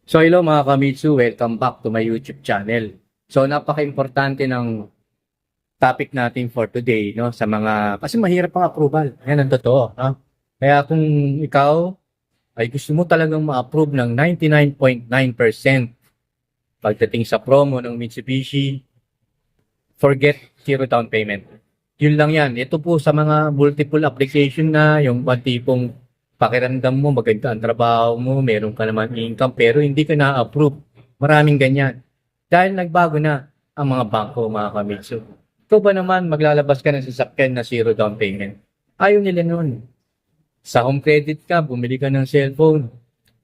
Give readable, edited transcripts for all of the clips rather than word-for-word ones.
So hello mga Kamitsu, welcome back to my YouTube channel. So napaka-importante ng topic natin for today, no, sa mga kasi mahirap ang approval. Yan ang totoo, no? Kaya kung ikaw ay gusto mo talagang ma-approve ng 99.9% pagdating sa promo ng Mitsubishi, forget zero down payment. Yun lang yan. Ito po sa mga multiple application na yung tipong pakiramdam mo, maganda ang trabaho mo, meron ka naman income, pero hindi ka na-approve. Maraming ganyan. Dahil nagbago na ang mga bangko, mga Kamitsu. Ito ba naman, maglalabas ka ng sasakyan na zero down payment? Ayaw nila nun. Sa home credit ka, bumili ka ng cellphone.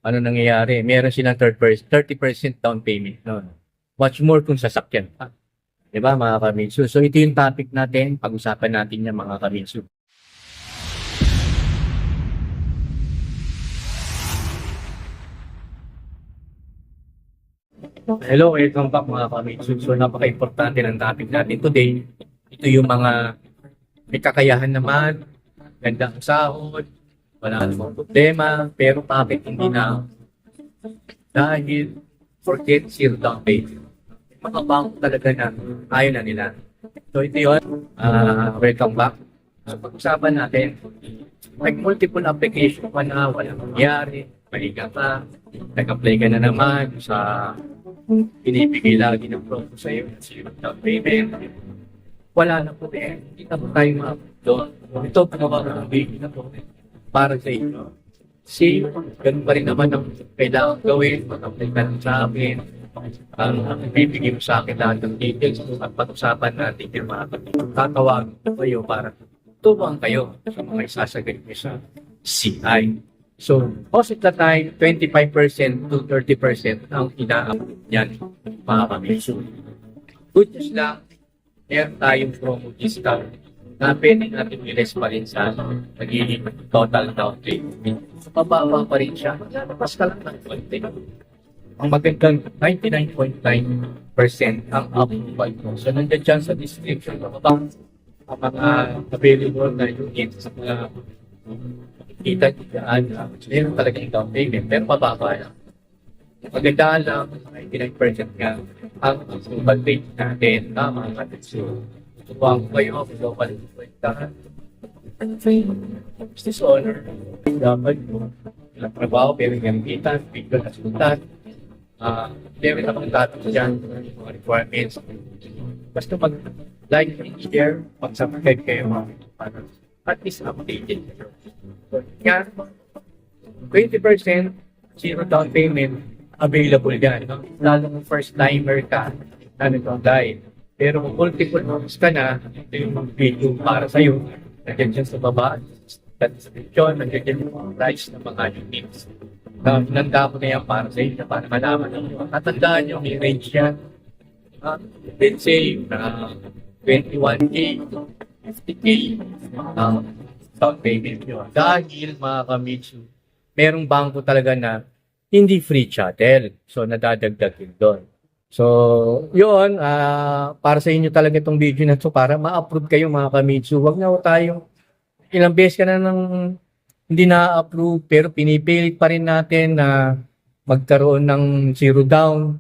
Ano nangyayari? Meron silang 30% down payment nun. Much more kung sasakyan ka. Diba, mga Kamitsu? So, ito yung topic natin. Pag-usapan natin yan, mga Kamitsu. Hello, welcome back mga Kamitsu. So, napaka-importante ng topic natin today. Ito yung mga may kakayahan naman, ganda ang sahod, wala namang problema, pero bakit hindi na? Dahil forget zero down payment. Mga bangko talaga na ayaw na nila. So, ito yun. Welcome back. So, pag-usapan natin, multiple application pa na, walang nangyari, mahiga ka, nag-apply ka na naman sa binibigay lagi ng promo sa iyo, zero down payment. Wala na po eh. Hindi na po tayo doon. Ito, panawagan ng baby na po para sa inyo. Kasi, ganun pa rin naman ang kailangan gawin, mag-apply ka ng sa amin. Bibigay mo sa akin lahat ng details at pag-usapan natin yung mga tatawagin ko kayo para tuwang kayo sa mga isasagay nyo sa CI. So, most of the time, 25% to 30% ang ina-approve yan, mga Kamitsu. Good news lang, meron tayong promo discount na pwede natin i-less pa rin sa magiging total down payment. Mababa pa rin siya. Mas ka lang ng konti. Ang magandang 99.9% ang approval mo. So, nandiyan dyan sa description ng ang mga available na units sa mga kita dyan. Meron talaga yung down payment, pero mababa lang. Magandaan lang, 99% nga ang approval rate natin. Tama nga natin. So, tuwang kayo, global kwenta. Business owner, dapat mo. Ilang trabaho, pero yung kita, bigla na sultan. Meron akong datos dyan, mga requirements. Basta mag-like and share, mag-subscribe kayo mga at least updated. So, yan, 20% zero down payment available yan. No? Lalo ng first timer ka, ano ito dahil. Pero kung multiple months ka na, ito yung video para sa'yo. Nandiyan dyan sa baba, sa description, nandiyan dyan yung mga price ng mga units. Nanda ko na yan para sa inyo, para malaman nyo. Natandaan nyo, may range yan. Let's say, 21K, 50K, down payment nyo. Dahil, mga Kamitsu, merong bangko talaga na hindi free chattel. So, nadadagdag yun doon. So, yun, para sa inyo talaga itong video na ito, para ma-approve kayo, mga Kamitsu. Huwag na tayo, ilang beses ka na ng hindi na-approve, pero pinipilit pa rin natin na magkaroon ng zero down.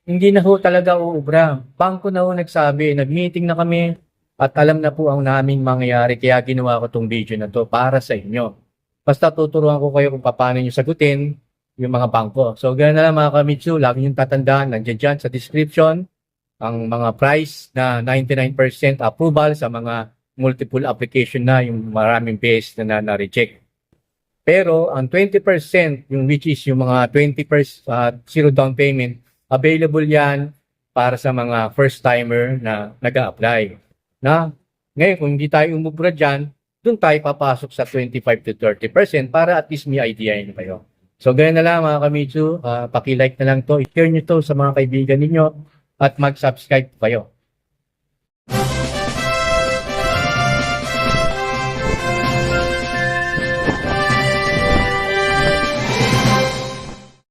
Hindi na ho talaga uubra. Bangko na ho nagsabi, nag-meeting na kami at alam na po ang naming mangyayari. Kaya ginawa ko itong video na to para sa inyo. Basta tuturuan ko kayo kung paano nyo sagutin yung mga bangko. So, ganoon na lang mga Kamitsu, lagi nyo tatandaan, nandiyan dyan sa description, ang mga price na 99% approval sa mga multiple application na yung maraming beses na na-reject. Pero ang 20%, yung which is yung mga 20% zero down payment, available yan para sa mga first-timer na nag-a-apply. Na, ngayon, kung hindi tayo umubra dyan, doon tayo papasok sa 25 to 30% para at least may idea nyo kayo. So, ganyan na lang mga Kamitsu, paki-like na lang to, i-share nyo to sa mga kaibigan ninyo at mag-subscribe kayo.